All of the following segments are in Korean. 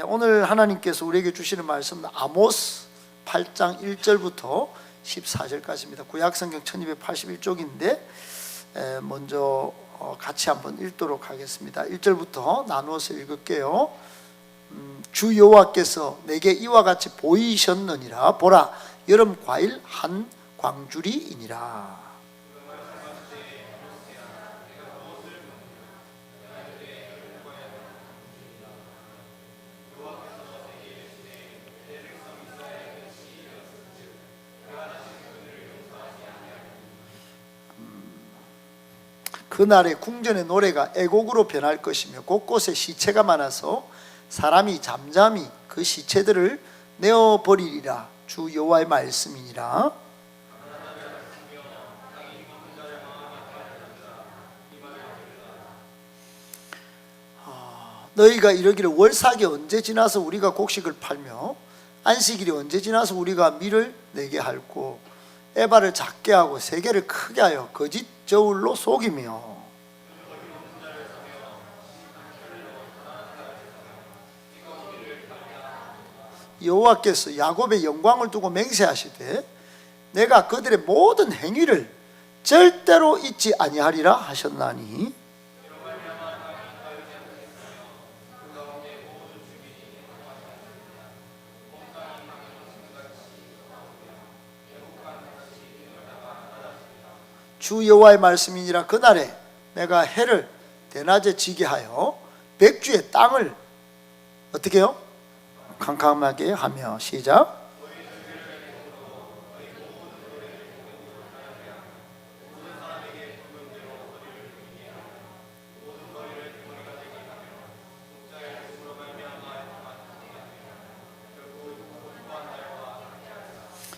오늘 하나님께서 우리에게 주시는 말씀은 아모스 8장 1절부터 14절까지입니다. 구약성경 1281쪽인데 먼저 같이 한번 읽도록 하겠습니다. 1절부터 나누어서 읽을게요. 주 여호와께서 내게 이와 같이 보이셨느니라. 보라, 여름 과일 한 광주리이니라. 그날의 궁전의 노래가 애곡으로 변할 것이며 곳곳에 시체가 많아서 사람이 잠잠히 그 시체들을 내어버리리라. 주 여호와의 말씀이니라. 너희가 이러기를 월삭이 언제 지나서 우리가 곡식을 팔며 안식일이 언제 지나서 우리가 밀을 내게 할고 에바를 작게 하고 세계를 크게 하여 거짓 저울로 속이며 여호와께서 야곱의 영광을 두고 맹세하시되 내가 그들의 모든 행위를 절대로 잊지 아니하리라 하셨나니 주 여호와의 말씀이니라. 그날에 내가 해를 대낮에 지게 하여 백주의 땅을 어떻게 해요? 캄캄하게 하며. 시작.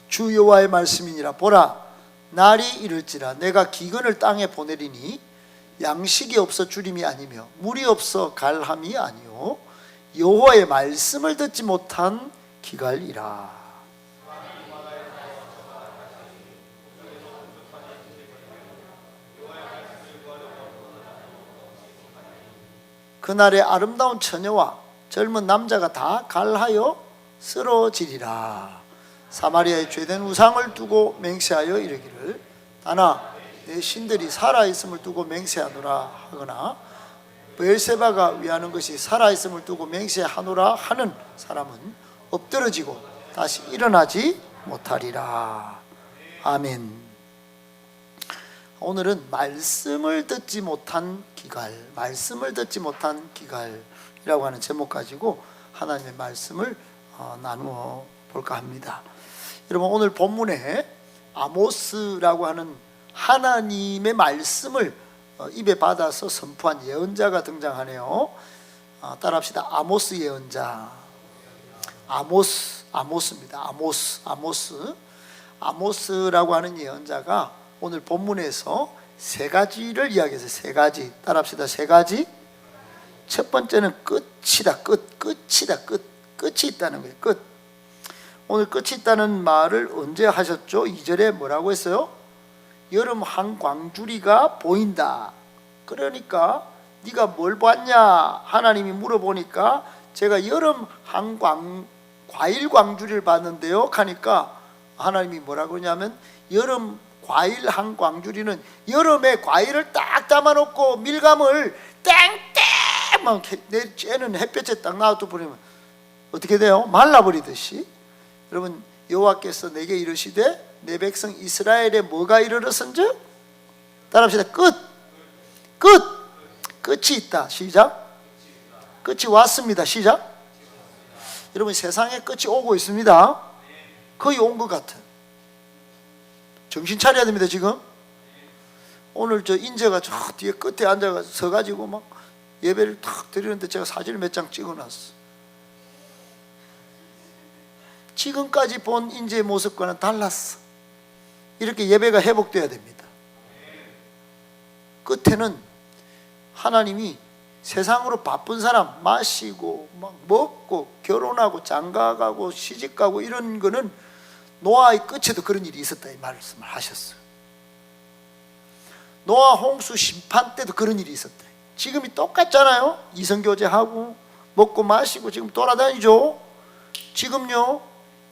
주 여호와의 말씀이니라. 보라, 날이 이를지라 내가 기근을 땅에 보내리니 양식이 없어 주림이 아니며 물이 없어 갈함이 아니요 여호와의 말씀을 듣지 못한 기갈이라. 그날에 아름다운 처녀와 젊은 남자가 다 갈하여 쓰러지리라. 사마리아의 죄된 우상을 두고 맹세하여 이르기를 다나 내 신들이 살아있음을 두고 맹세하노라 하거나 브엘세바가 위하는 것이 살아있음을 두고 맹세하노라 하는 사람은 엎드러지고 다시 일어나지 못하리라. 아멘. 오늘은 말씀을 듣지 못한 기갈, 말씀을 듣지 못한 기갈이라고 하는 제목 가지고 하나님의 말씀을 나누어 볼까 합니다. 여러분, 오늘 본문에 아모스라고 하는 하나님의 말씀을 입에 받아서 선포한 예언자가 등장하네요. 따라합시다. 아모스 예언자. 아모스입니다. 아모스라고 하는 예언자가 오늘 본문에서 세 가지를 이야기해서 세 가지. 따라합시다. 세 가지. 첫 번째는 끝이다. 끝이 있다는 거예요. 끝. 오늘 끝이 있다는 말을 언제 하셨죠? 2절에 뭐라고 했어요? 여름 한 광주리가 보인다. 그러니까 네가 뭘 봤냐? 하나님이 물어보니까 제가 여름 한 과일 광주리를 봤는데요 하니까 하나님이 뭐라고 하냐면 여름 과일 한 광주리는 여름에 과일을 딱 담아놓고 밀감을 땡땡 째는 햇볕에 딱 놔둬 버리면 어떻게 돼요? 말라버리듯이. 여러분, 여호와께서 내게 이르시되 내 백성 이스라엘에 뭐가 이르렀은즉 따라합시다. 끝이 있다. 시작. 끝이 왔습니다. 시작. 여러분, 세상에 끝이 오고 있습니다. 거의 온 것 같아. 정신 차려야 됩니다. 지금 오늘 저 인재가 저 뒤에 끝에 앉아서 서가지고 막 예배를 탁 드리는데 제가 사진을 몇 장 찍어놨어. 지금까지 본 인재의 모습과는 달랐어. 이렇게 예배가 회복돼야 됩니다. 끝에는 하나님이 세상으로 바쁜 사람 마시고 막 먹고 결혼하고 장가가고 시집가고 이런 거는 노아의 끝에도 그런 일이 있었다 이 말씀을 하셨어요. 노아 홍수 심판 때도 그런 일이 있었다. 지금이 똑같잖아요. 이성교제하고 먹고 마시고 지금 돌아다니죠. 지금요,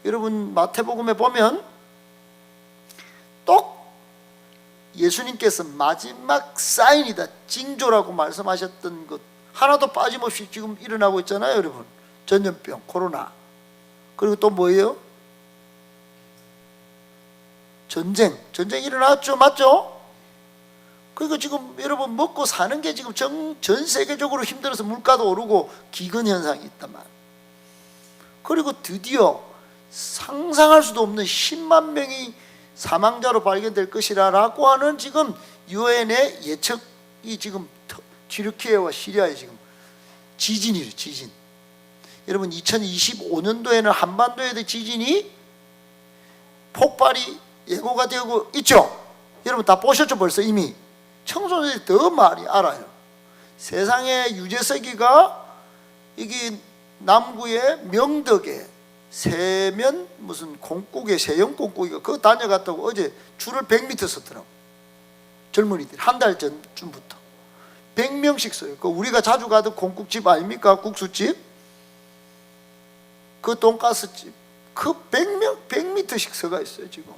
여러분 마태복음에 보면 또 예수님께서 마지막 사인이다, 징조라고 말씀하셨던 것 하나도 빠짐없이 지금 일어나고 있잖아요, 여러분. 전염병, 코로나. 그리고 또 뭐예요? 전쟁 일어났죠, 맞죠? 그러니까 지금 여러분 먹고 사는 게 지금 전 세계적으로 힘들어서 물가도 오르고 기근 현상이 있단 말이에요. 그리고 드디어 상상할 수도 없는 10만 명이 사망자로 발견될 것이라고 하는 지금 유엔의 예측이 지금 튀르키예와 시리아에 지금 지진이에요, 지진. 여러분 2025년도에는 한반도에 지진이 폭발이 예고가 되고 있죠. 여러분 다 보셨죠, 벌써 이미. 청소년들이 더 많이 알아요. 세상의 유재석이가 이게 남구의 명덕에 세면 무슨 공국의 세영 공국이가 그거 다녀갔다고 어제 줄을 100m 섰더라고. 젊은이들이 한 달 전쯤부터 100명씩 서요. 그 우리가 자주 가던 공국집 아닙니까? 국수집, 그 돈가스집, 그 100m씩 서가 있어요 지금.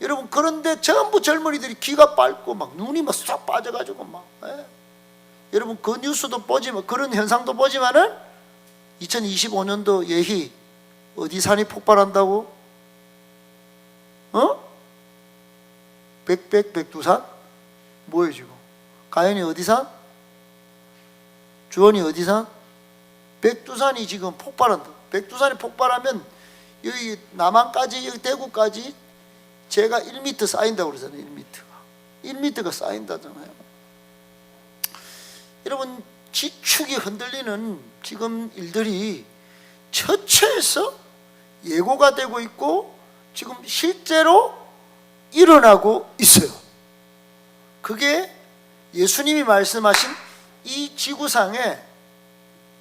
여러분 그런데 전부 젊은이들이 귀가 빨고 막 눈이 막 쏙 빠져가지고 막. 여러분 그 뉴스도 보지만, 그런 현상도 보지만은 2025년도 예희 어디 산이 폭발한다고? 백두산? 뭐예요 지금? 가연이 어디 산? 주원이 어디 산? 백두산이 지금 폭발한다. 백두산이 폭발하면 여기 남한까지, 여기 대구까지 제가 1m 쌓인다고 그러잖아요. 1m가 쌓인다잖아요. 여러분 지축이 흔들리는 지금 일들이 처처에서 예고가 되고 있고 지금 실제로 일어나고 있어요. 그게 예수님이 말씀하신 이 지구상의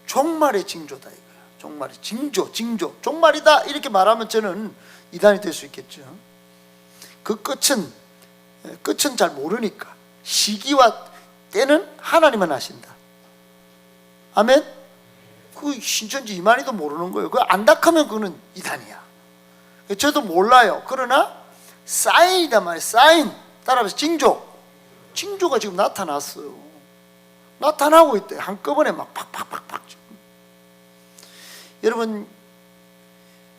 종말의 징조다 이거야. 종말의 징조. 종말이다 이렇게 말하면 저는 이단이 될 수 있겠죠. 그 끝은 잘 모르니까 시기와 때는 하나님만 아신다. 아멘. 그 신천지 이만희도 모르는 거예요. 그거 안닥하면 그거는 이단이야. 저도 몰라요. 그러나 사인이다 말이에요. 사인. 따라서 징조가 지금 나타났어요. 나타나고 있대요. 한꺼번에 막 팍팍팍팍. 여러분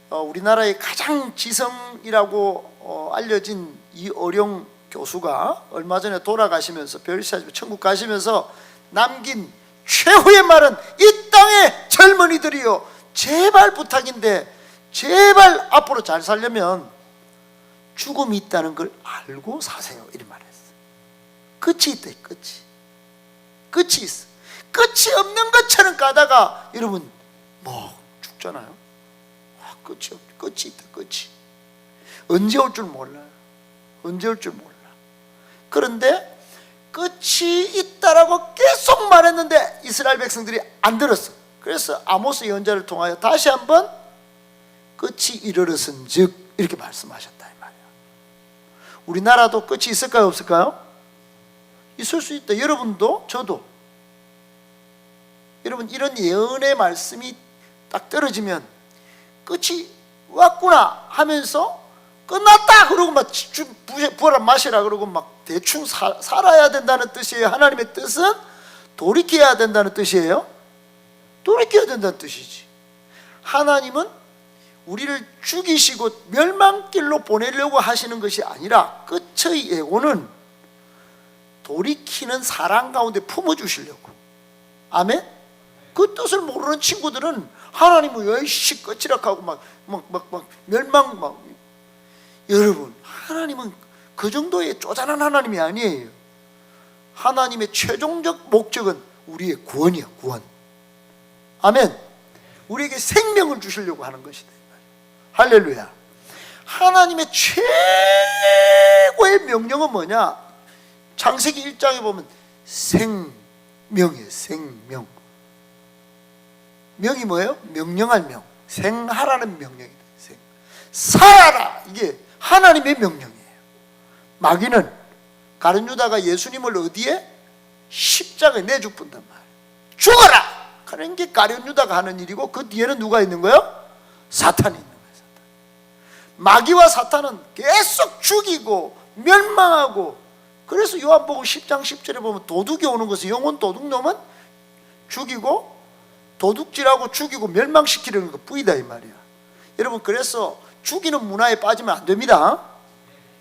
우리나라의 가장 지성이라고 알려진 이어룡 교수가 얼마 전에 돌아가시면서 별시하시고 천국 가시면서 남긴 최후의 말은, 이 땅의 젊은이들이요, 제발 부탁인데 제발 앞으로 잘 살려면 죽음이 있다는 걸 알고 사세요, 이런 말을 했어요. 끝이 있대. 끝이 있어. 끝이 없는 것처럼 가다가 여러분 뭐 죽잖아요. 끝이 있다. 끝이 언제 올 줄 몰라요. 그런데 끝이 있다라고 계속 말했는데 이스라엘 백성들이 안 들었어. 그래서 아모스 예언자를 통하여 다시 한번 끝이 이르렀은즉 이렇게 말씀하셨다 이 말이야. 우리나라도 끝이 있을까요, 없을까요? 있을 수 있다. 여러분도 저도. 여러분 이런 예언의 말씀이 딱 떨어지면 끝이 왔구나 하면서 끝났다 그러고 막 부어라 마시라 그러고 막 대충 살아야 된다는 뜻이에요? 하나님의 뜻은 돌이켜야 된다는 뜻이에요? 돌이켜야 된다는 뜻이지. 하나님은 우리를 죽이시고 멸망길로 보내려고 하시는 것이 아니라 끝의 예고는 돌이키는 사랑 가운데 품어주시려고. 아멘? 그 뜻을 모르는 친구들은 하나님은 열시 끝이라고 하고 막 멸망 여러분 하나님은 그 정도의 쪼잔한 하나님이 아니에요. 하나님의 최종적 목적은 우리의 구원이야, 구원. 아멘. 우리에게 생명을 주시려고 하는 것이다. 할렐루야. 하나님의 최고의 명령은 뭐냐? 창세기 1장에 보면 생명이에요. 생명. 명이 뭐예요? 명령할 명. 생하라는 명령이다. 살아라. 이게 하나님의 명령이에요. 마귀는 가룟 유다가 예수님을 어디에? 십자가에 내죽는단 말이에요. 죽어라! 그런 게 가룟 유다가 하는 일이고, 그 뒤에는 누가 있는 거예요? 사탄이 있는 거예요. 사탄. 마귀와 사탄은 계속 죽이고 멸망하고, 그래서 요한복음 10장 10절에 보면 도둑이 오는 것은 영혼 도둑놈은 죽이고 도둑질하고 죽이고 멸망시키려는 것 뿌이다 이 말이야. 여러분, 그래서 죽이는 문화에 빠지면 안 됩니다.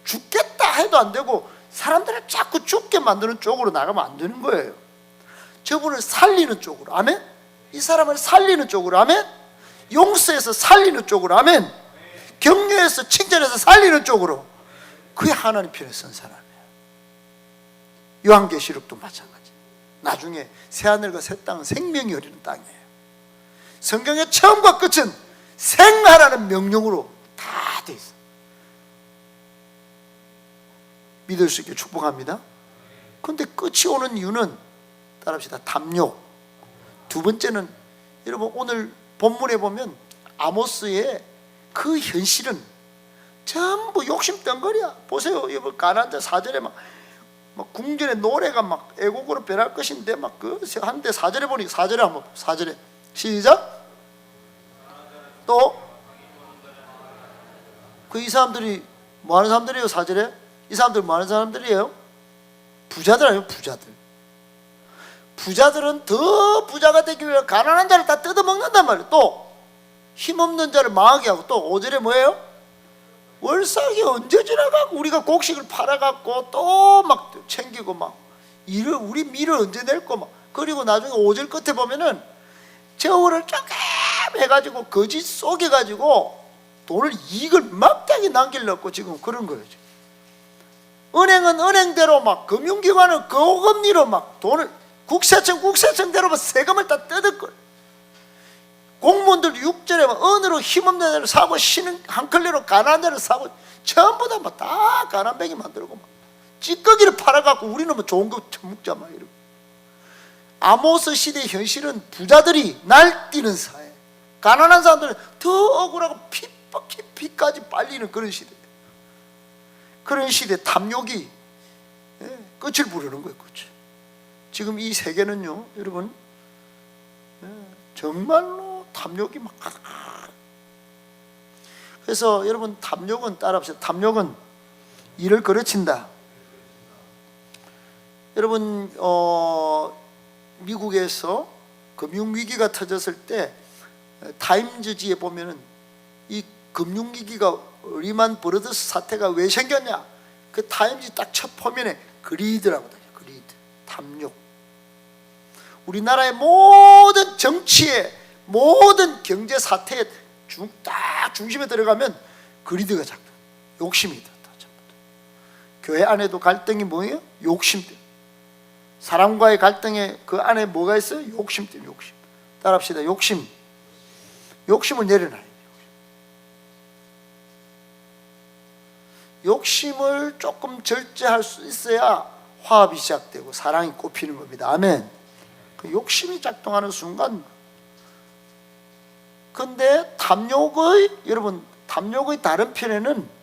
죽겠다 해도 안 되고 사람들을 자꾸 죽게 만드는 쪽으로 나가면 안 되는 거예요. 저분을 살리는 쪽으로, 아멘. 이 사람을 살리는 쪽으로, 아멘. 용서해서 살리는 쪽으로, 아멘. 격려해서 칭찬해서 살리는 쪽으로, 그게 하나님 편에 선 사람이에요. 요한계시록도 마찬가지. 나중에 새하늘과 새 땅은 생명이 흐르는 땅이에요. 성경의 처음과 끝은 생하라는 명령으로 다 돼 있어요. 믿을 수 있게 축복합니다. 그런데 끝이 오는 이유는, 따라합시다, 탐욕. 두 번째는, 여러분 오늘 본문에 보면 아모스의 그 현실은 전부 욕심덩어리야. 보세요. 여러분 가나안 4절에 막 궁전의 노래가 막 애곡으로 변할 것인데, 막 그 한데 4절에 보니, 4절에 한번, 4절에 시작. 또 그 이 사람들이 뭐 하는 사람들이에요? 4절에 이 사람들 뭐 하는 사람들이에요? 부자들 아니에요? 부자들. 부자들은 더 부자가 되기 위해 가난한 자를 다 뜯어먹는단 말이에요. 또 힘없는 자를 망하게 하고, 또 5절에 뭐예요? 월삭이 언제 지나가고 우리가 곡식을 팔아갖고 또 막 챙기고, 막 일을, 우리 밀을 언제 낼고, 막. 그리고 나중에 5절 끝에 보면은 저울을 조금 해가지고 거짓 속여가지고 돈을, 이익을 막대하게 남기려고 지금 그런 거예요. 은행은 은행대로, 막 금융기관은 고금리로 막 돈을, 국세청대로 막 세금을 다 뜯을 거예요. 공무원들 6절에 막 은으로 힘없는 데를 사고, 신은 한 클레로 가난한 데를 사고, 전부 다 막 다 가난뱅이 만들고, 막 찌꺼기를 팔아갖고 우리는 뭐 좋은 거 처먹자 막 이러고. 아모스 시대의 현실은 부자들이 날뛰는 사회, 가난한 사람들은 더 억울하고 피까지 빨리는 그런 시대. 그런 시대 탐욕이 끝을 부르는 거예요. 끝을. 지금 이 세계는요, 여러분, 정말로 탐욕이 막. 그래서 여러분, 탐욕은, 따라합시다, 탐욕은 일을 거르친다. 여러분, 미국에서 금융위기가 터졌을 때 타임즈지에 보면은 이 금융위기가, 리만 브러더스 사태가 왜 생겼냐, 그 타임즈 딱 첫 표면에 그리드라고 돼요. 그리드, 탐욕. 우리나라의 모든 정치에, 모든 경제 사태의 딱 중심에 들어가면 그리드가 작동, 욕심이 있다. 교회 안에도 갈등이 뭐예요? 욕심 때문에. 사람과의 갈등에 그 안에 뭐가 있어요? 욕심 때문에. 욕심. 따라합시다. 욕심. 욕심을 내려놔요. 욕심을 조금 절제할 수 있어야 화합이 시작되고 사랑이 꽃피는 겁니다. 아멘. 그 욕심이 작동하는 순간. 근데 탐욕의, 여러분, 탐욕의 다른 편에는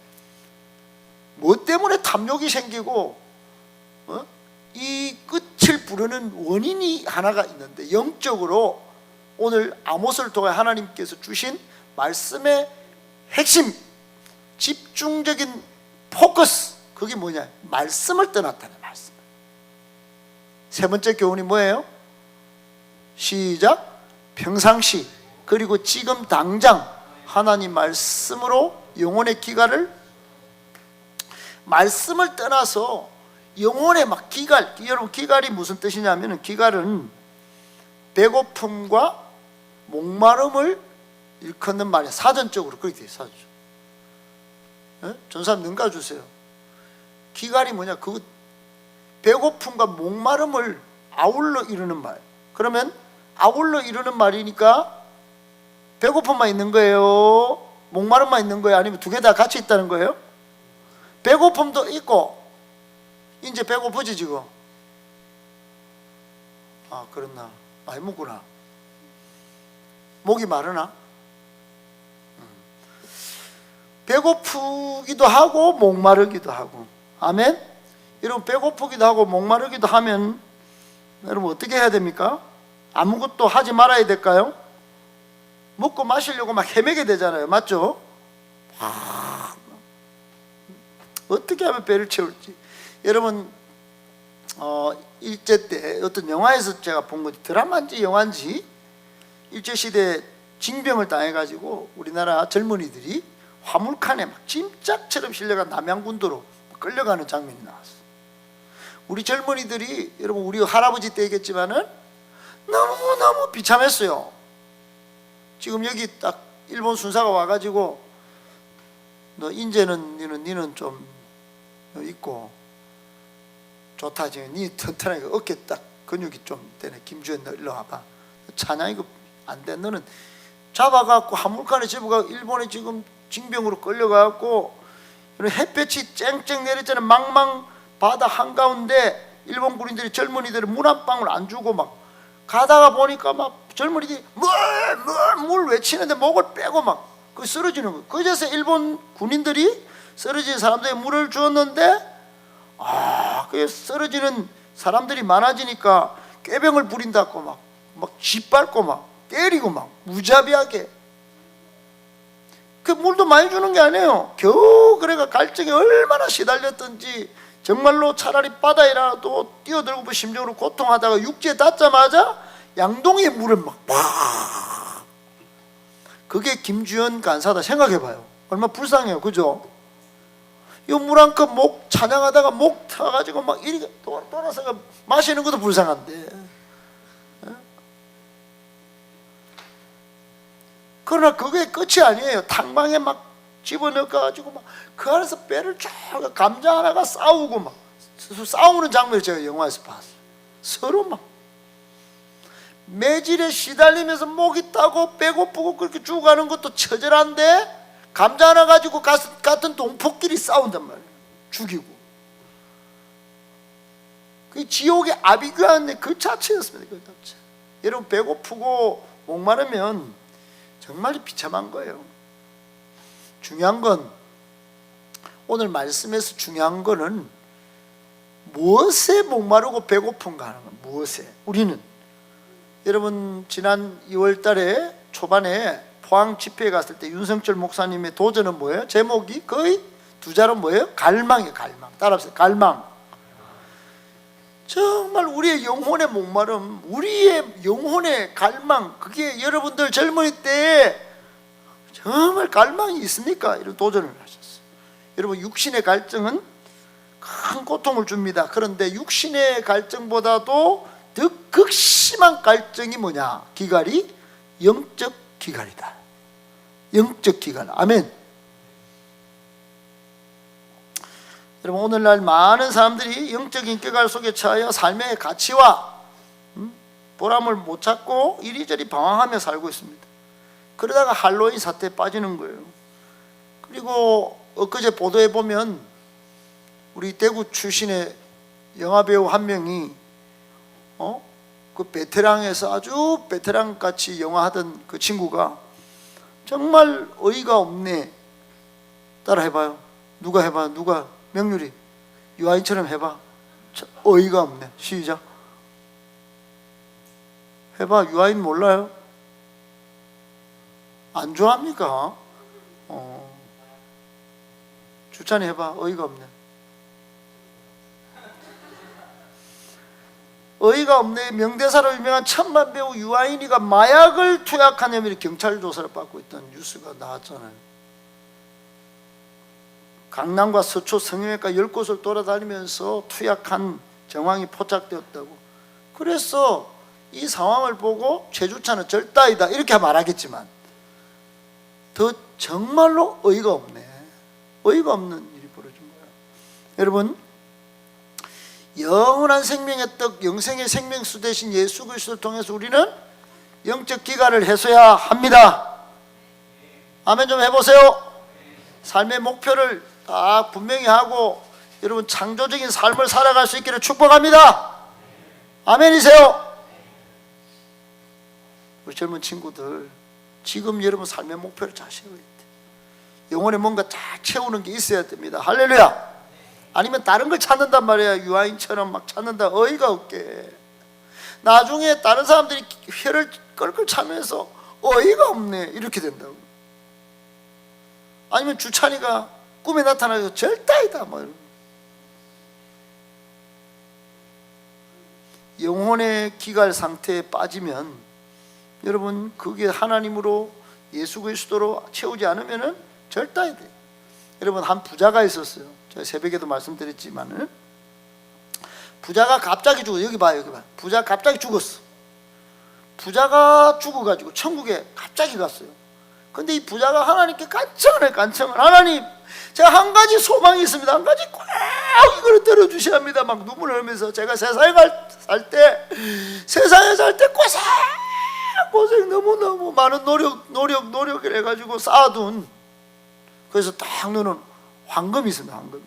뭐 때문에 탐욕이 생기고 이 끝을 부르는 원인이 하나가 있는데, 영적으로 오늘 아모스를 통해 하나님께서 주신 말씀의 핵심, 집중적인 포커스, 그게 뭐냐? 말씀을 떠났다는 말씀. 세 번째 교훈이 뭐예요? 시작. 평상시, 그리고 지금 당장 하나님 말씀으로 영혼의 기갈을, 말씀을 떠나서 영혼의 막 기갈. 여러분, 기갈이 무슨 뜻이냐면, 기갈은 배고픔과 목마름을 일컫는 말이야. 사전적으로 그렇게 돼요. 사전적으로. 전사님 능가 주세요. 기갈이 뭐냐? 그 배고픔과 목마름을 아울러 이루는 말. 그러면 아울러 이루는 말이니까 배고픔만 있는 거예요? 목마름만 있는 거예요? 아니면 두 개 다 같이 있다는 거예요? 배고픔도 있고, 이제 배고프지 지금? 아, 그렇나? 많이 먹구나. 목이 마르나? 배고프기도 하고 목마르기도 하고. 아멘? 여러분, 배고프기도 하고 목마르기도 하면 여러분 어떻게 해야 됩니까? 아무것도 하지 말아야 될까요? 먹고 마시려고 막 헤매게 되잖아요. 맞죠? 어떻게 하면 배를 채울지. 여러분 일제 때 어떤 영화에서 제가 본 건지, 드라마인지 영화인지, 일제시대 징병을 당해가지고 우리나라 젊은이들이 화물칸에 막 짐짝처럼 실려간 남양군도로 끌려가는 장면이 나왔어요. 우리 젊은이들이, 여러분 우리 할아버지 때겠지만은 너무너무 비참했어요. 지금 여기 딱 일본 순사가 와가지고 너 인제는 니는 좀 있고 좋다, 지금 니 튼튼하게 어깨 딱 근육이 좀 되네, 김주현 너 일로 와봐, 찬양 이거 안 돼, 너는 잡아갖고 화물칸에 집어가 일본에 지금 징병으로 끌려가갖고 햇볕이 쨍쨍 내렸잖아요. 망망 바다 한가운데 일본 군인들이 젊은이들은 물 한 방울 안 주고 막 가다가 보니까 막 젊은이들이 물 외치는데 목을 빼고 막 그 쓰러지는 거예요. 그제서 일본 군인들이 쓰러진 사람들에게 물을 주었는데, 그 쓰러지는 사람들이 많아지니까 꾀병을 부린다고 막 짓밟고 막 때리고 막 무자비하게. 그 물도 많이 주는 게 아니에요. 겨우 그래가 갈증에 얼마나 시달렸던지, 정말로 차라리 바다에라도 뛰어들고 심정으로 고통하다가 육지에 닿자마자 양동이에 물을 막 그게 김주현 간사다 생각해봐요. 얼마나 불쌍해요. 그죠? 이 물 한 컵 목 찬양하다가 목 타가지고 막 이렇게 돌아서 마시는 것도 불쌍한데, 그러나 그게 끝이 아니에요. 탕방에 막 집어넣어가지고 막 그 안에서 배를 쫙 감자 하나가 싸우고 막 싸우는 장면을 제가 영화에서 봤어요. 서로 막 매질에 시달리면서 목이 따고 배고프고 그렇게 죽어가는 것도 처절한데, 감자 하나 가지고 같은 동포끼리 싸운단 말이에요. 죽이고. 그 지옥의 아비규환의 그 자체였습니다. 그 자체. 여러분 배고프고 목마르면 정말 비참한 거예요. 중요한 건, 오늘 말씀에서 중요한 거는 무엇에 목마르고 배고픈가 하는 거예요. 무엇에. 우리는 여러분 지난 2월 달에 초반에 포항 집회에 갔을 때 윤성철 목사님의 도전은 뭐예요? 제목이 거의 두 자로 뭐예요? 갈망이에요. 갈망. 따라합시다. 갈망. 정말 우리의 영혼의 목마름, 우리의 영혼의 갈망, 그게 여러분들 젊은이 때에 정말 갈망이 있습니까? 이런 도전을 하셨어요. 여러분 육신의 갈증은 큰 고통을 줍니다. 그런데 육신의 갈증보다도 더 극심한 갈증이 뭐냐? 기갈이 영적 기갈이다. 영적 기갈. 아멘. 여러분 오늘날 많은 사람들이 영적인 기갈 속에 처하여 삶의 가치와 보람을 못 찾고 이리저리 방황하며 살고 있습니다. 그러다가 할로윈 사태에 빠지는 거예요. 그리고 엊그제 보도해 보면 우리 대구 출신의 영화배우 한 명이 그 베테랑에서 아주 베테랑 같이 영화 하던 그 친구가 정말 어이가 없네. 따라 해봐요. 누가 해봐요. 누가? 명률이 유아인처럼 해봐. 어이가 없네. 시작. 해봐. 유아인 몰라요? 안 좋아합니까? 주찬이 해봐. 어이가 없네. 어이가 없네. 명대사로 유명한 천만 배우 유아인이가 마약을 투약한 혐의로 경찰 조사를 받고 있다는 뉴스가 나왔잖아요. 강남과 서초 성형외과 10곳을 돌아다니면서 투약한 정황이 포착되었다고. 그래서 이 상황을 보고 최주찬은 절다이다 이렇게 말하겠지만, 더 정말로 어이가 없네. 어이가 없는 일이 벌어진 거예요. 여러분, 영원한 생명의 떡, 영생의 생명수 되신 예수 그리스도를 통해서 우리는 영적 기갈을 해소해야 합니다. 아멘 좀 해보세요. 삶의 목표를 다 분명히 하고 여러분 창조적인 삶을 살아갈 수 있기를 축복합니다. 아멘이세요. 우리 젊은 친구들, 지금 여러분 삶의 목표를 잘 세워야 돼요. 영혼에 뭔가 잘 채우는 게 있어야 됩니다. 할렐루야. 아니면 다른 걸 찾는단 말이야. 유아인처럼 막 찾는다. 어이가 없게. 나중에 다른 사람들이 혀를 끌끌 차면서 어이가 없네 이렇게 된다고. 아니면 주찬이가 꿈에 나타나서 절다이다 뭐 이런. 영혼의 기갈 상태에 빠지면 여러분 그게 하나님으로 예수 그리스도로 채우지 않으면은 절다이 돼. 여러분 한 부자가 있었어요. 제가 새벽에도 말씀드렸지만은 부자가 갑자기 죽어. 여기 봐. 부자가 갑자기 죽었어. 부자가 죽어가지고 천국에 갑자기 갔어요. 근데 이 부자가 하나님께 간청을 해. 하나님, 제가 한 가지 소망이 있습니다. 한 가지 꼭 이걸 들어주셔야 합니다. 막 눈물을 흘리면서 제가 세상에 살 때 고생 너무너무 많은 노력을 해가지고 쌓아둔, 그래서 딱 넣는 황금이 있습니다. 황금이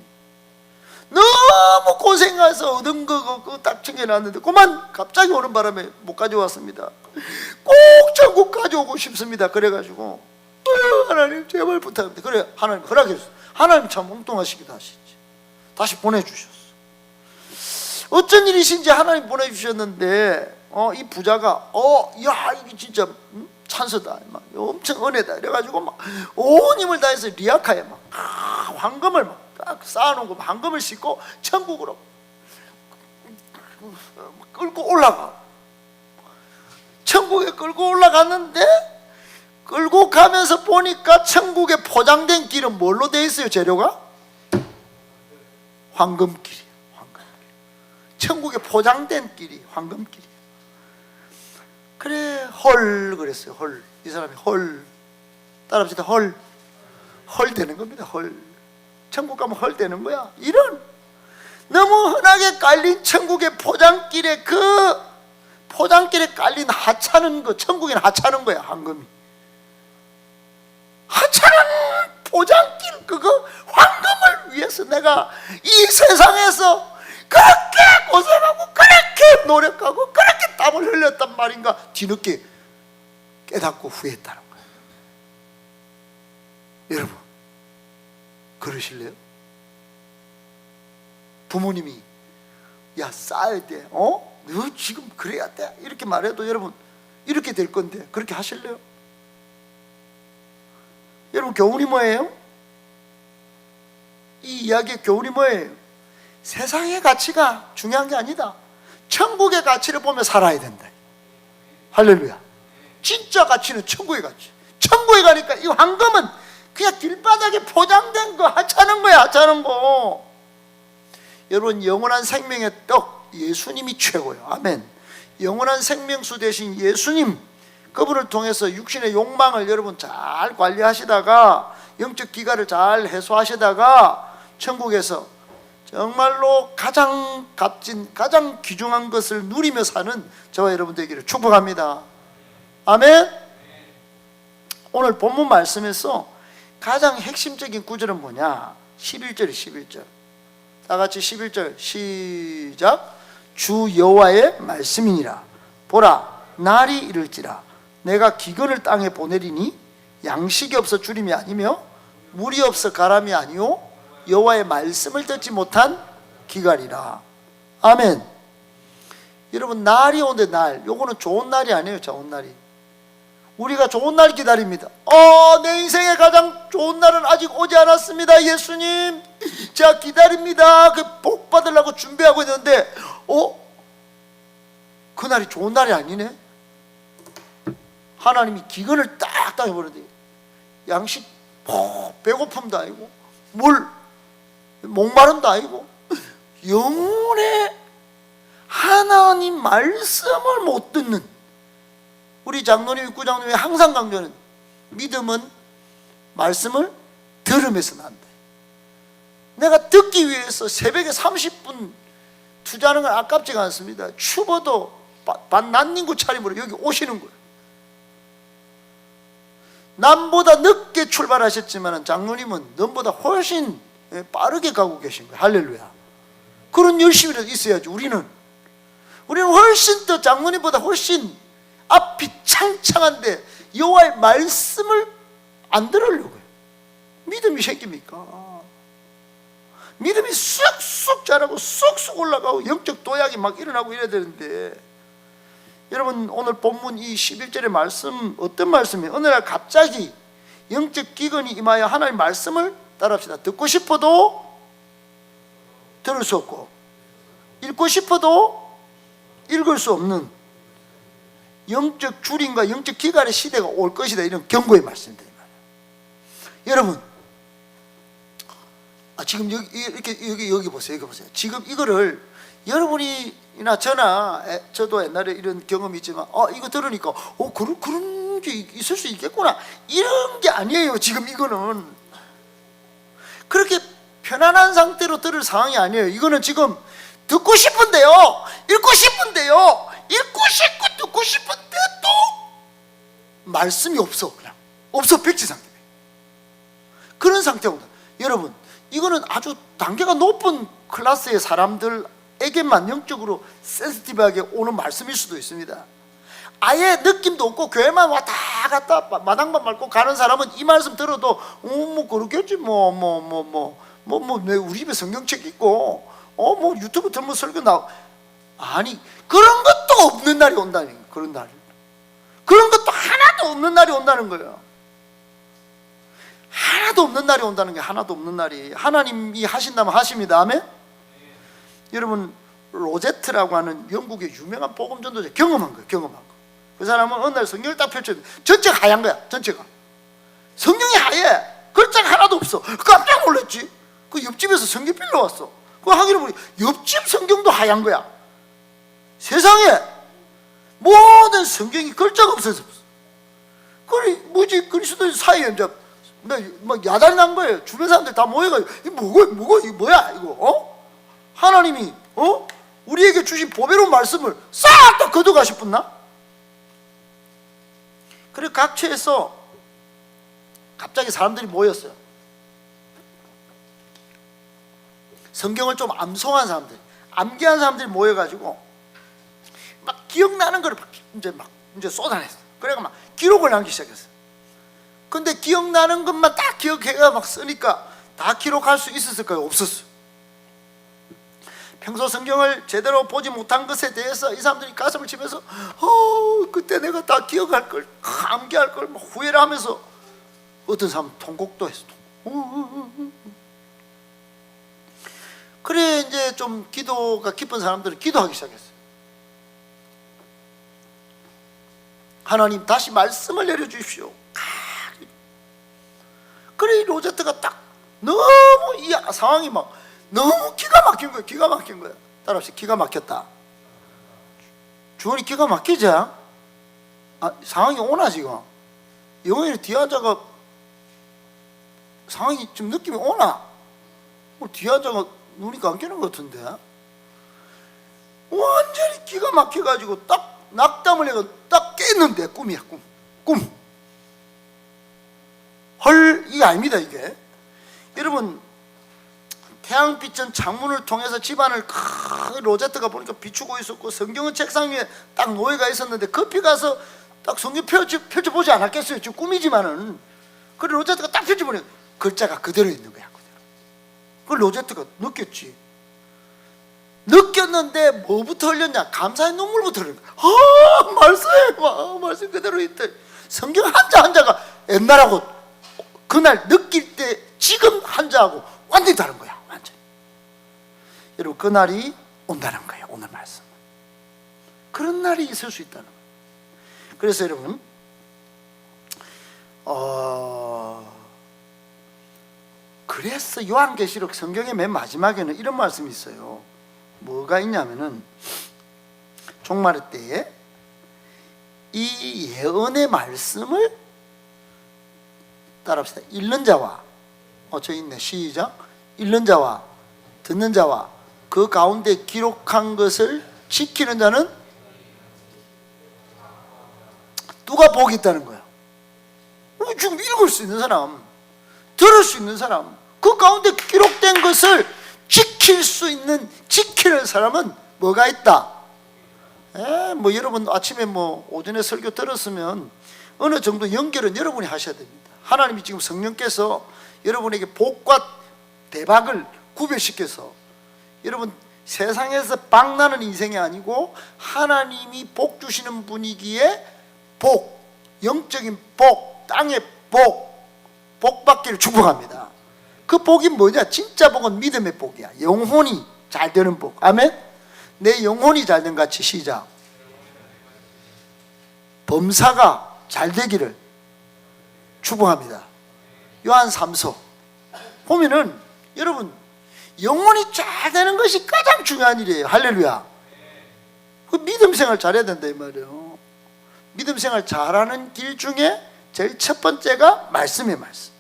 너무 고생해서 얻은 거 딱 챙겨놨는데 그만 갑자기 오는 바람에 못 가져왔습니다. 꼭 천국 가져오고 싶습니다. 그래가지고 하나님 제발 부탁합니다. 그래 하나님 허락했어요. 하나님 참 엉뚱하시기도 하시지. 다시 보내주셨어. 어쩐 일이신지 하나님 보내주셨는데 이 부자가 야 이게 진짜 찬스다, 막 엄청 은혜다 이래가지고 막 온 힘을 다해서 리아카에 막 황금을 막 쌓아놓은 거 황금을 싣고 천국으로 끌고 올라가. 천국에 끌고 올라갔는데 끌고 가면서 보니까 천국에 포장된 길은 뭘로 되어 있어요? 재료가? 황금길이에요. 황금길. 천국에 포장된 길이 황금길이에요. 그래 헐 그랬어요. 헐. 이 사람이 헐. 따라합시다. 헐 되는 겁니다. 헐. 천국 가면 헐 되는 거야. 이런 너무 흔하게 깔린 천국의 포장길에 깔린 하찮은 거, 천국에는 하찮은 거야. 황금이 하찮은 포장길, 그거 황금을 위해서 내가 이 세상에서 그렇게 고생하고 그렇게 노력하고 그렇게 땀을 흘렸단 말인가 뒤늦게 깨닫고 후회했다는 거예요. 여러분 그러실래요? 부모님이 야 쌓아야 돼, 너 지금 그래야 돼 이렇게 말해도 여러분 이렇게 될 건데 그렇게 하실래요? 여러분 교훈이 뭐예요? 이 이야기의 교훈이 뭐예요? 세상의 가치가 중요한 게 아니다. 천국의 가치를 보며 살아야 된다. 할렐루야. 진짜 가치는 천국의 가치. 천국에 가니까 이 황금은 그냥 길바닥에 포장된 거 하찮은 거야. 하찮은 거. 여러분 영원한 생명의 떡 예수님이 최고예요. 아멘. 영원한 생명수 되신 예수님, 그분을 통해서 육신의 욕망을 여러분 잘 관리하시다가 영적 기가를 잘 해소하시다가 천국에서 정말로 가장 값진 가장 귀중한 것을 누리며 사는 저와 여러분 되기를 축복합니다. 아멘. 오늘 본문 말씀에서 가장 핵심적인 구절은 뭐냐? 11절. 다 같이 11절 시작. 주 여호와의 말씀이니라. 보라 날이 이를지라 내가 기근을 땅에 보내리니 양식이 없어 주림이 아니며 물이 없어 가람이 아니요 여호와의 말씀을 듣지 못한 기갈이라. 아멘. 여러분 날이 오는데 날, 요거는 좋은 날이 아니에요. 좋은 날이. 우리가 좋은 날 기다립니다. 내 인생의 가장 좋은 날은 아직 오지 않았습니다. 예수님 제가 기다립니다. 그 복 받으려고 준비하고 있는데 그 날이 좋은 날이 아니네. 하나님이 기근을 딱딱 해버리는데 양식 배고픔도 아니고 물 목마름도 아니고 영혼의 하나님 말씀을 못 듣는 우리 장로님, 육구장로님이 항상 강조하는 믿음은 말씀을 들으면서 난다. 내가 듣기 위해서 새벽에 30분 투자하는 건 아깝지가 않습니다. 추워도 반난닝구 차림으로 여기 오시는 거예요. 남보다 늦게 출발하셨지만 장로님은 넘보다 훨씬 빠르게 가고 계신 거예요. 할렐루야. 그런 열심이라도 있어야지. 우리는 훨씬 더 장로님보다 훨씬 앞이 창창한데 여호와의 말씀을 안 들으려고요. 믿음이 생깁니까? 믿음이 쑥쑥 자라고 쑥쑥 올라가고 영적 도약이 막 일어나고 이래야 되는데 여러분 오늘 본문 이 11절의 말씀 어떤 말씀이에요? 어느 날 갑자기 영적 기근이 임하여 하나님의 말씀을 따라합시다. 듣고 싶어도 들을 수 없고 읽고 싶어도 읽을 수 없는 영적 줄임과 영적 기갈의 시대가 올 것이다. 이런 경고의 말씀들이 말이에요. 여러분 지금 여기 보세요. 여기 보세요. 지금 이거를 여러분이나 저도 옛날에 이런 경험이 있지만 이거 들으니까 그런 게 있을 수 있겠구나 이런 게 아니에요. 지금 이거는 그렇게 편안한 상태로 들을 상황이 아니에요. 이거는 지금 듣고 싶은데요, 읽고 싶은데요, 읽고 싶고 듣고 싶은데도 말씀이 없어. 그냥 없어. 백지 상태. 그런 상태입니다. 여러분 이거는 아주 단계가 높은 클래스의 사람들에게만 영적으로 센시티브하게 오는 말씀일 수도 있습니다. 아예 느낌도 없고 교회만 왔다 갔다 마당만 밟고 가는 사람은 이 말씀 들어도 뭐 그렇겠지 우리 집에 성경책 있고 뭐 유튜브 들으면 설교 나오고 아니 그런 것도 없는 날이 온다는 거예요. 그런 날 그런 것도 하나도 없는 날이 온다는 거예요. 하나도 없는 날이 온다는 게 하나도 없는 날이 하나님이 하신다면 하십니다. 아멘? 여러분 로제트라고 하는 영국의 유명한 복음 전도자 경험한 거예요. 경험한 거. 그 사람은 어느 날 성경을 딱 펼쳤는데 전체가 하얀 거야. 전체가 성경이 하얘. 글자가 하나도 없어. 깜짝 놀랐지. 그 옆집에서 성경 빌려왔어. 그거 하기를 보니 옆집 성경도 하얀 거야. 세상에 모든 성경이 글자가 없어서 그래 뭐지 그리스도인 사이에 이제 막 야단 난 거예요. 주변 사람들 다 모여가지고 이거 뭐야 이거 하나님이 우리에게 주신 보배로운 말씀을 싹 다 거둬가 싶었나? 그래 각처에서 갑자기 사람들이 모였어요. 성경을 좀 암송한 사람들, 암기한 사람들이 모여가지고 막 기억나는 걸 이제 쏟아냈어. 그래가 막 기록을 남기기 시작했어. 근데 기억나는 것만 딱 기억해가 막 쓰니까 다 기록할 수 있었을까요? 없었어요. 평소 성경을 제대로 보지 못한 것에 대해서 이 사람들이 가슴을 치면서 그때 내가 다 기억할 걸 암기할 걸 후회를 하면서 어떤 사람은 통곡도 했어. 그래 이제 좀 기도가 깊은 사람들은 기도하기 시작했어요. 하나님 다시 말씀을 내려주십시오. 그래 로제트가 딱 너무 이 상황이 막 너무 기가 막힌 거예요. 기가 막힌 거예요. 따라합시다. 기가 막혔다. 주원이 기가 막히지? 상황이 오나 지금? 영원히 뒤에 앉아가 상황이 좀 느낌이 오나? 뒤에 앉아가 눈이 감기는 것 같은데 완전히 기가 막혀가지고 딱 낙담을 해가 딱 깼는데 꿈이야. 꿈. 헐 이게 아닙니다. 이게 여러분 태양빛은 창문을 통해서 집안을 로제트가 보니까 비추고 있었고 성경은 책상 위에 딱 놓여가 있었는데 급히 가서 딱 성경 펼쳐보지 않았겠어요. 지금 꿈이지만은 그래 로제트가 딱 펼쳐보니 글자가 그대로 있는 거야. 그걸 로제트가 느꼈지. 느꼈는데 뭐부터 흘렸냐? 감사의 눈물부터 흘린 거야. 말씀 그대로 있대. 성경 한자 한자가 옛날하고 그날 느낄 때 지금 한자하고 완전히 다른 거야. 완전히. 여러분 그날이 온다는 거예요. 오늘 말씀. 그런 날이 있을 수 있다는 거예요. 그래서 여러분 그래서 요한계시록 성경의 맨 마지막에는 이런 말씀이 있어요. 뭐가 있냐면은 종말의 때에 이 예언의 말씀을 따라합시다. 읽는 자와 저 있네. 시작. 읽는 자와 듣는 자와 그 가운데 기록한 것을 지키는 자는 누가 복이 있다는 거야? 지금 읽을 수 있는 사람, 들을 수 있는 사람, 그 가운데 기록된 것을 지킬 수 있는, 지키는 사람은 뭐가 있다? 뭐 여러분 아침에 오전에 설교 들었으면 어느 정도 연결은 여러분이 하셔야 됩니다. 하나님이 지금 성령께서 여러분에게 복과 대박을 구별시켜서 여러분 세상에서 방 나는 인생이 아니고 하나님이 복 주시는 분위기에 복, 영적인 복, 땅의 복 받기를 축복합니다. 그 복이 뭐냐? 진짜 복은 믿음의 복이야. 영혼이 잘 되는 복. 아멘. 내 영혼이 잘 된 같이 시작. 범사가 잘 되기를 축복합니다. 요한 3서 보면은 여러분 영혼이 잘 되는 것이 가장 중요한 일이에요. 할렐루야. 그 믿음 생활 잘해야 된다 이 말이에요. 믿음 생활 잘하는 길 중에 제일 첫 번째가 말씀의 말씀.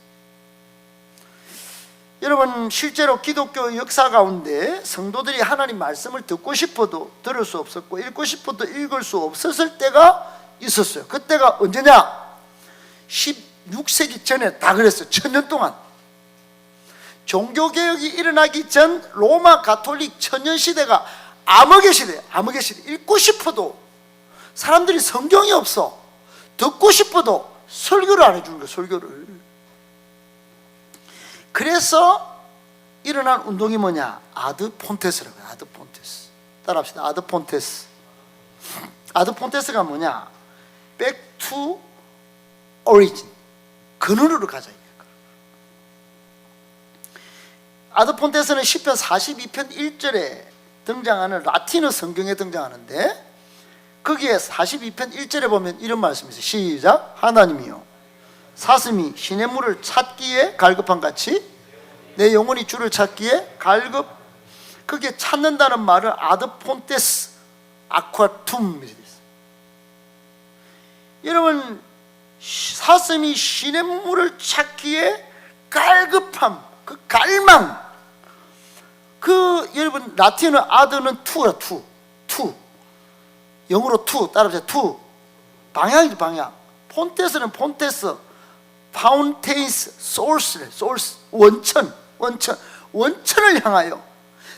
여러분 실제로 기독교 역사 가운데 성도들이 하나님 말씀을 듣고 싶어도 들을 수 없었고 읽고 싶어도 읽을 수 없었을 때가 있었어요. 그때가 언제냐? 16세기 전에 다 그랬어요. 1000년 동안 종교개혁이 일어나기 전 로마 가톨릭 천년시대가 암흑의 시대예요. 암흑의 시대. 읽고 싶어도 사람들이 성경이 없어. 듣고 싶어도 설교를 안 해주는 거예요. 설교를. 그래서 일어난 운동이 뭐냐? 아드폰테스라고 해요. 아드폰테스. 따라합시다. 아드폰테스. 아드폰테스가 뭐냐? Back to origin. 근원으로 가자. 아드폰테스는 시편 42편 1절에 등장하는 라틴어 성경에 등장하는데 거기에 42편 1절에 보면 이런 말씀이 있어요. 시작. 하나님이여 사슴이 시냇물을 찾기에 갈급한 같이 내 영혼이 주를 찾기에 갈급. 거기에 찾는다는 말은 아드폰테스 아쿠아툼. 여러분 사슴이 시냇물을 찾기에 갈급함, 그 갈망. 그 여러분 라틴어 아드는 투라 투 영어로 투 따라하세요. 투 방향이죠. 방향. 폰테스는 폰테스 파운테인스 소urce래. 소urce 원천을 향하여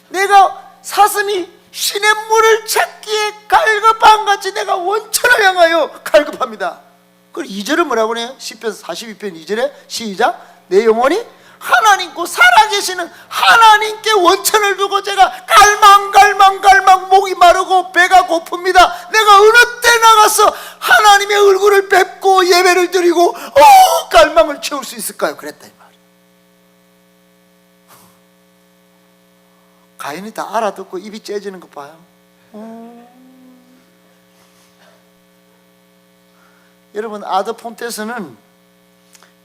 내가 사슴이 시냇물을 찾기에 갈급한 같이 내가 원천을 향하여 갈급합니다. 그리고 2절은 뭐라고 해요? 시편 42편 2절에 시작. 내 영혼이 하나님고 살아계시는 하나님께 원천을 두고 제가 갈망 목이 마르고 배가 고픕니다. 내가 어느 때 나가서 하나님의 얼굴을 뵙고 예배를 드리고 갈망을 채울 수 있을까요? 그랬다 이 말이에요. 가인이 다 알아듣고 입이 째지는 거 봐요. 여러분 아드폰테스는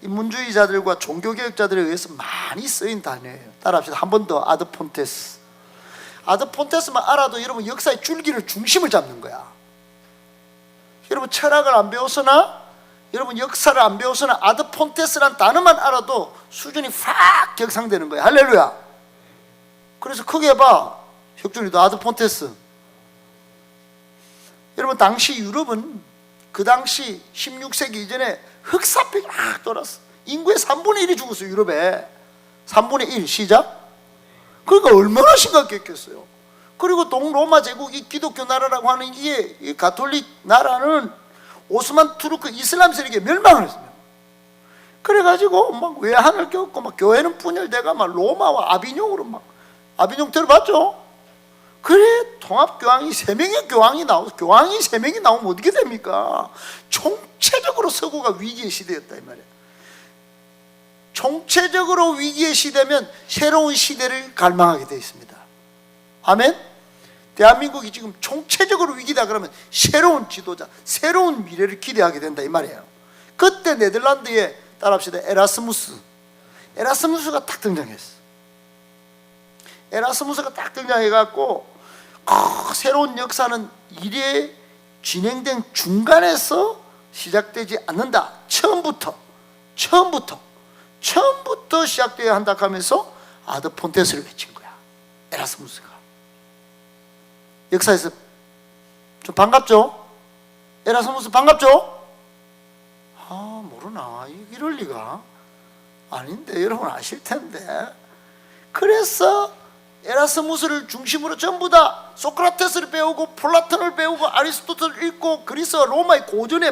인문주의자들과 종교개혁자들에 의해서 많이 쓰인 단어예요. 따라합시다. 한 번 더. 아드폰테스. 아드폰테스만 알아도 여러분 역사의 줄기를 중심을 잡는 거야. 여러분 철학을 안 배웠으나 여러분 역사를 안 배웠으나 아드폰테스란 단어만 알아도 수준이 확 격상되는 거야. 할렐루야. 그래서 크게 봐. 혁준이도 아드폰테스. 여러분 당시 유럽은 그 당시 16세기 이전에 흑사병이 막 돌았어. 인구의 3분의 1이 죽었어요. 유럽에 3분의 1. 시작. 그러니까 얼마나 심각했겠어요. 그리고 동로마 제국이 기독교 나라라고 하는 이게 이 가톨릭 나라는 오스만 투르크 이슬람 세력에 멸망을 했습니다. 그래가지고 막 외환을 겪고 막 교회는 분열돼가 막 로마와 아비뇽으로 막 아비뇽 들어봤죠? 그래 통합교황이 3명의 교황이 나오면 어떻게 됩니까? 총체적으로 서구가 위기의 시대였다 이 말이야. 총체적으로 위기의 시대면 새로운 시대를 갈망하게 되어 있습니다. 아멘. 대한민국이 지금 총체적으로 위기다 그러면 새로운 지도자, 새로운 미래를 기대하게 된다 이 말이에요. 그때 네덜란드에 따라합시다. 에라스무스가 딱 등장했어. 에라스무스가 딱 등장해갖고 새로운 역사는 이래 진행된 중간에서 시작되지 않는다. 처음부터 시작되어야 한다 하면서 아드폰테스를 외친 거야. 에라스무스가. 역사에서 좀 반갑죠? 에라스무스 반갑죠? 모르나 이럴 리가 아닌데 여러분 아실 텐데. 그래서 에라스무스를 중심으로 전부 다 소크라테스를 배우고 플라톤을 배우고 아리스토텔을 읽고 그리스와 로마의 고전에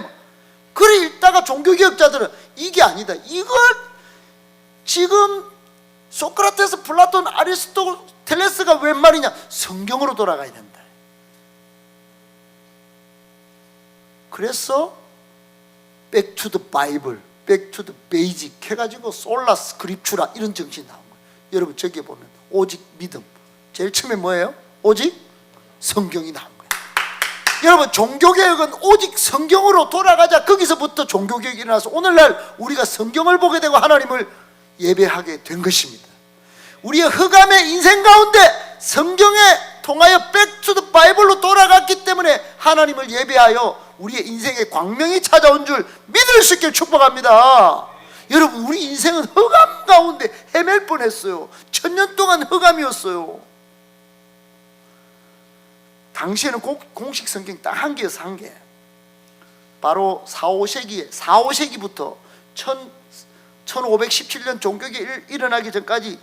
그래 읽다가 종교개혁자들은 이게 아니다. 이걸 지금 소크라테스, 플라톤, 아리스토텔레스가 웬 말이냐? 성경으로 돌아가야 된다. 그래서 Back to the Bible, Back to the Basic 해가지고 솔라 스크립추라 이런 정신이 나온 거예요. 여러분 저기에 보면 오직 믿음, 제일 처음에 뭐예요? 오직 성경이 나온 거예요. 여러분 종교개혁은 오직 성경으로 돌아가자. 거기서부터 종교개혁이 일어나서 오늘날 우리가 성경을 보게 되고 하나님을 예배하게 된 것입니다. 우리의 흑암의 인생 가운데 성경에 통하여 Back to the Bible로 돌아갔기 때문에 하나님을 예배하여 우리의 인생에 광명이 찾아온 줄 믿을 수 있기를 축복합니다. 여러분 우리 인생은 흑암 가운데 헤맬 뻔했어요. 1000년 동안 흑암이었어요. 당시에는 공식 성경 딱 한 개였어, 한 개. 바로 4, 5세기부터 1517년 종교개혁이 일어나기 전까지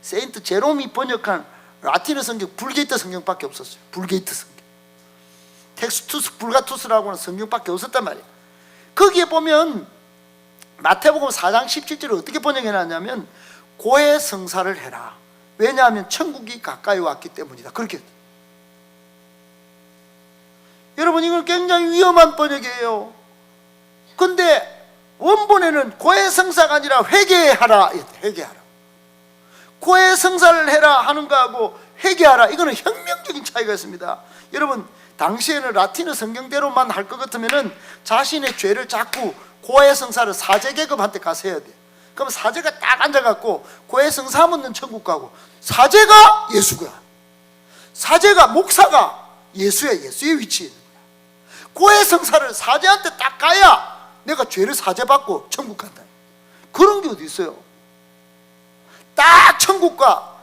세인트 제롬이 번역한 라틴어 성경, 불게이트 성경밖에 없었어요. 불게이트 성경. 텍스투스 불가투스라고 하는 성경밖에 없었단 말이에요. 거기에 보면 마태복음 4장 17절을 어떻게 번역해놨냐면 고해 성사를 해라. 왜냐하면 천국이 가까이 왔기 때문이다. 그렇게. 여러분 이건 굉장히 위험한 번역이에요. 근데 원본에는 고해 성사가 아니라 회개하라. 회개하라. 고해 성사를 해라 하는 거하고 회개하라, 이거는 혁명적인 차이가 있습니다. 여러분 당시에는 라틴어 성경대로만 할 것 같으면은 자신의 죄를 자꾸 고해 성사를 사제계급한테 가서 해야 돼. 그럼 사제가 딱 앉아갖고 고해 성사 묻는 천국 가고, 사제가 예수가, 사제가 목사가 예수의 위치에 있는 거야. 고해 성사를 사제한테 딱 가야 내가 죄를 사제받고 천국 간다. 그런 게 어디 있어요? 딱 천국과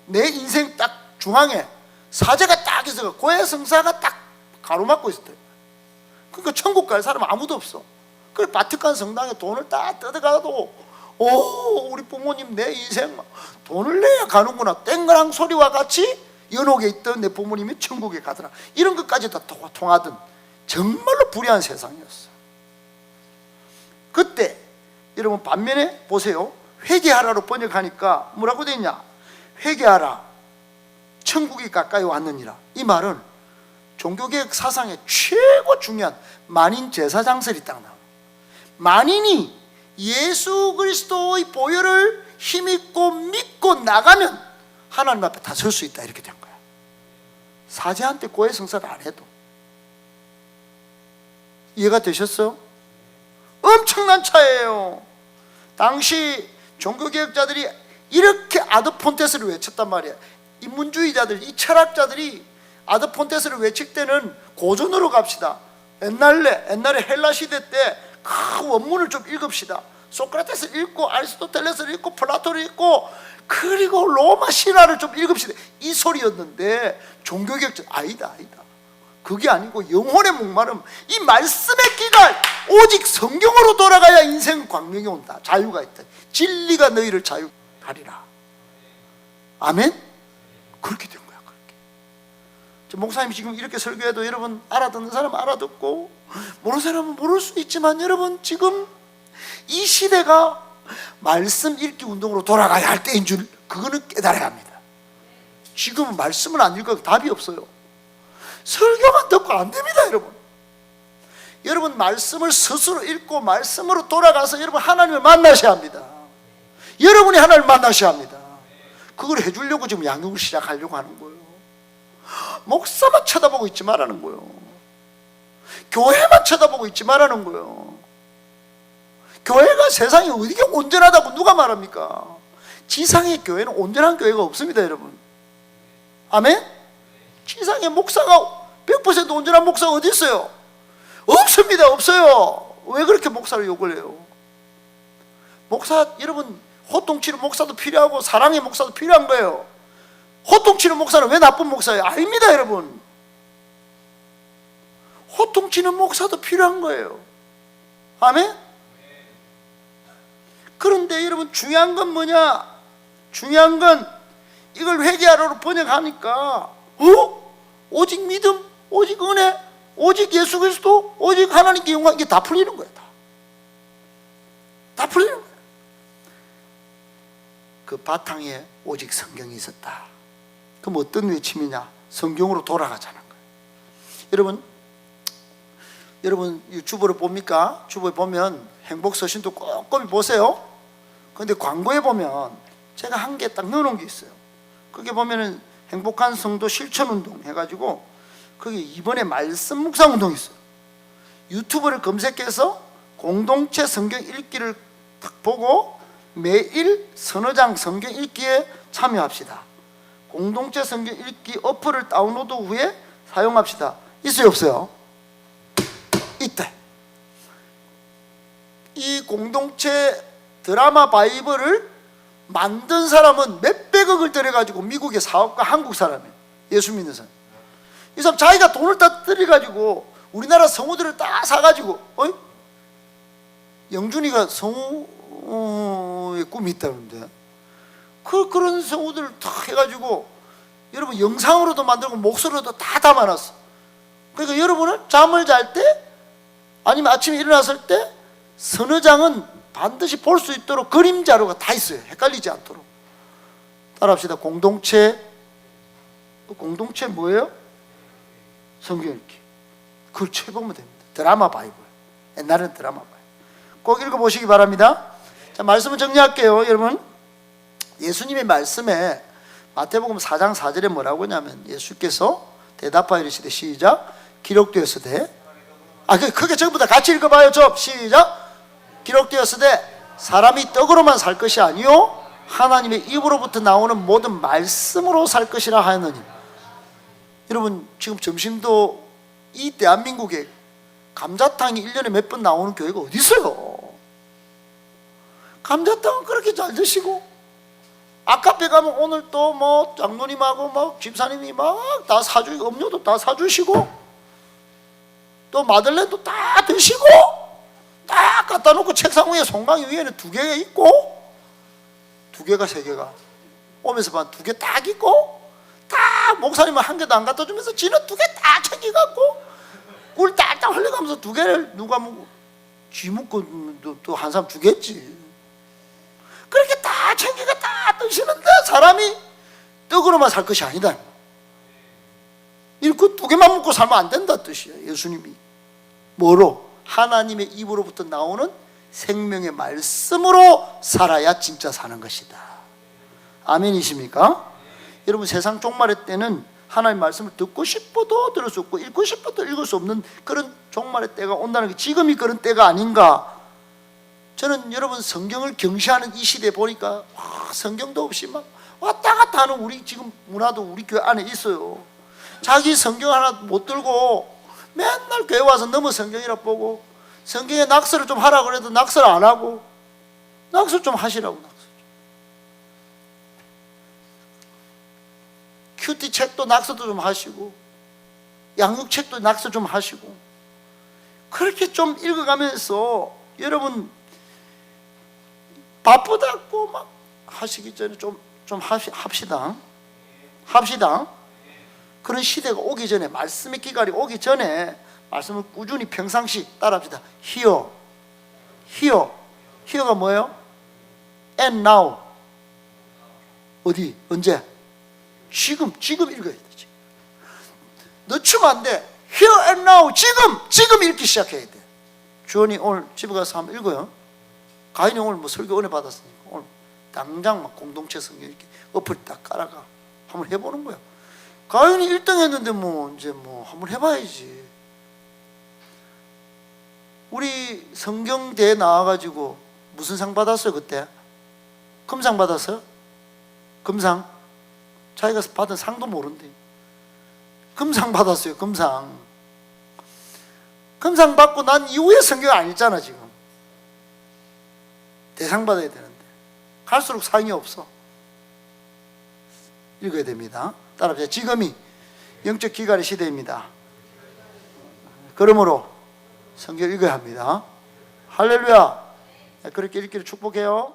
내 인생 딱 중앙에 사제가 딱 있어. 고해 성사가 딱 가로막고 있었대요. 그러니까 천국 갈 사람 아무도 없어. 그래서 바티칸 성당에 돈을 딱 뜯어가도 우리 부모님 내 인생 돈을 내야 가는구나, 땡그랑 소리와 같이 연옥에 있던 내 부모님이 천국에 가더라. 이런 것까지 다 통하던 정말로 불의한 세상이었어. 그때 여러분 반면에 보세요. 회개하라로 번역하니까 뭐라고 되어 있냐? 회개하라, 천국이 가까이 왔느니라. 이 말은 종교개혁 사상의 최고 중요한 만인 제사장설이 딱 나와요. 만인이 예수 그리스도의 보혈을 힘있고 믿고 나가면 하나님 앞에 다 설 수 있다, 이렇게 된 거야. 사제한테 고해 성사를 안 해도. 이해가 되셨어요? 엄청난 차이예요. 당시 종교개혁자들이 이렇게 아드폰테스를 외쳤단 말이야. 인문주의자들, 이 철학자들이 아드폰테스를 외칠 때는 고전으로 갑시다. 옛날에 헬라 시대 때 큰 원문을 좀 읽읍시다. 소크라테스 읽고 아리스토텔레스를 읽고 플라토를 읽고 그리고 로마 신화를 좀 읽읍시다, 이 소리였는데 종교개혁자 아니다. 그게 아니고 영혼의 목마름, 이 말씀의 기가 오직 성경으로 돌아가야 인생 광명이 온다. 자유가 있다. 진리가 너희를 자유하리라. 아멘? 그렇게 된 거야. 그렇게. 목사님이 지금 이렇게 설교해도 여러분 알아듣는 사람은 알아듣고 모르는 사람은 모를 수 있지만, 여러분 지금 이 시대가 말씀 읽기 운동으로 돌아가야 할 때인 줄 그거는 깨달아야 합니다. 지금은 말씀을 안 읽어도 답이 없어요. 설교만 듣고 안 됩니다. 여러분 말씀을 스스로 읽고 말씀으로 돌아가서 여러분 하나님을 만나셔야 합니다. 여러분이 하나님을 만나셔야 합니다. 그걸 해주려고 지금 양육을 시작하려고 하는 거예요. 목사만 쳐다보고 있지 말라는 거예요. 교회만 쳐다보고 있지 말라는 거예요. 교회가 세상에 어디가 온전하다고 누가 말합니까? 지상의 교회는 온전한 교회가 없습니다, 여러분. 아멘? 지상의 목사가 100% 온전한 목사가 어디 있어요? 없습니다. 없어요. 왜 그렇게 목사를 욕을 해요? 목사, 여러분 호통치는 목사도 필요하고 사랑의 목사도 필요한 거예요. 호통치는 목사는 왜 나쁜 목사예요? 아닙니다, 여러분. 호통치는 목사도 필요한 거예요. 아멘? 그런데 여러분 중요한 건 뭐냐? 중요한 건 이걸 회개하라로 번역하니까 오직 믿음, 오직 은혜, 오직 예수 그리스도, 오직 하나님께 영광, 이게 다 풀리는 거예요. 다 풀리는 거예요. 그 바탕에 오직 성경이 있었다. 그럼 어떤 외침이냐? 성경으로 돌아가자는 거예요. 여러분 유튜브를 봅니까? 유튜브에 보면 행복 서신도 꼼꼼히 보세요. 그런데 광고에 보면 제가 한 개 딱 넣어놓은 게 있어요. 그게 보면은 행복한 성도 실천운동 해가지고 거기 이번에 말씀 묵상 운동이 있어요. 유튜브를 검색해서 공동체 성경 읽기를 딱 보고 매일 서너 장 성경 읽기에 참여합시다. 공동체 성경 읽기 어플을 다운로드 후에 사용합시다. 있어요 없어요? 있대. 이 공동체 드라마 바이블을 만든 사람은 몇백억을 들여가지고 미국의 사업가, 한국 사람이에요. 예수 믿는 사람. 이 사람 자기가 돈을 다 들여가지고 우리나라 성우들을 다 사가지고, 영준이가 성우의 꿈이 있다는데 그런 성우들을 다 해가지고 여러분 영상으로도 만들고 목소리로도 다 담아놨어. 그러니까 여러분은 잠을 잘 때 아니면 아침에 일어났을 때 서너 장은 반드시 볼 수 있도록 그림 자료가 다 있어요. 헷갈리지 않도록. 따라합시다. 공동체 뭐예요? 성경 읽기. 그걸 쳐보면 됩니다. 드라마 바이블. 옛날에는 드라마 바이블. 꼭 읽어보시기 바랍니다. 자, 말씀을 정리할게요. 여러분, 예수님의 말씀에 마태복음 4장 4절에 뭐라고 하냐면 예수께서 대답하여 이르시되 시작. 기록되었으되, 크게 전부 다 같이 읽어봐요. 시작. 기록되었으되 사람이 떡으로만 살 것이 아니요 하나님의 입으로부터 나오는 모든 말씀으로 살 것이라 하였느니. 여러분 지금 점심도 이 대한민국에 감자탕이 1년에 몇 번 나오는 교회가 어디 있어요? 감자탕은 그렇게 잘 드시고 아카페 가면 오늘 또 뭐 장로님하고 뭐 집사님이 막 다 사주, 음료도 다 사주시고 또 마들렌도 다 드시고 딱 갖다 놓고 책상 위에 송강이 위에는 2개가 있고 2개가 3개가 오면서 반 2개 딱 있고 딱 목사님은 1개도 안 갖다 주면서 지는 2개 딱 챙겨갖고 꿀 딱딱 흘려가면서 2개를 누가 먹고 쥐 먹고 또 한 사람 주겠지. 그렇게 다 챙기고 다 드시는데 사람이 떡으로만 살 것이 아니다. 그 2개만 먹고 살면 안 된다 뜻이야. 예수님이 뭐로? 하나님의 입으로부터 나오는 생명의 말씀으로 살아야 진짜 사는 것이다. 아멘이십니까? 여러분 세상 종말의 때는 하나님의 말씀을 듣고 싶어도 들을 수 없고 읽고 싶어도 읽을 수 없는 그런 종말의 때가 온다는 게 지금이 그런 때가 아닌가. 저는 여러분 성경을 경시하는 이 시대에 보니까 성경도 없이 막 왔다 갔다 하는 우리 지금 문화도 우리 교회 안에 있어요. 자기 성경 하나 못 들고 맨날 교회 와서 너무 성경이라 보고 성경에 낙서를 좀 하라 그래도 낙서를 안 하고 낙서 좀 하시라고 낙서. 큐티 책도 낙서도 좀 하시고 양육 책도 낙서 좀 하시고 그렇게 좀 읽어가면서 여러분 바쁘다고 막 하시기 전에 좀 합시다. 그런 시대가 오기 전에 말씀의 기갈이 오기 전에 말씀을 꾸준히 평상시 따라합시다. hear가 뭐예요? and now. 어디? 언제? 지금 읽어야 돼. 지금. 늦추면 안 돼. here and now. 지금 읽기 시작해야 돼. 주원이 오늘 집에 가서 한번 읽어요. 가인이 오늘 뭐 설교 은혜 받았으니까 오늘 당장 막 공동체 성경 읽기 어플 딱 깔아가 한번 해보는 거야. 가인이 1등 했는데 뭐 이제 뭐 한번 해봐야지. 우리 성경대에 나와가지고 무슨 상 받았어요 그때? 금상 받았어요? 금상? 자기가 받은 상도 모른대. 금상 받았어요. 금상 받고 난 이후에 성경 안 읽잖아. 지금 대상 받아야 되는데 갈수록 상이 없어. 읽어야 됩니다. 따라합시다. 지금이 영적 기갈의 시대입니다. 그러므로 성경 읽어야 합니다. 할렐루야. 그렇게 읽기를 축복해요.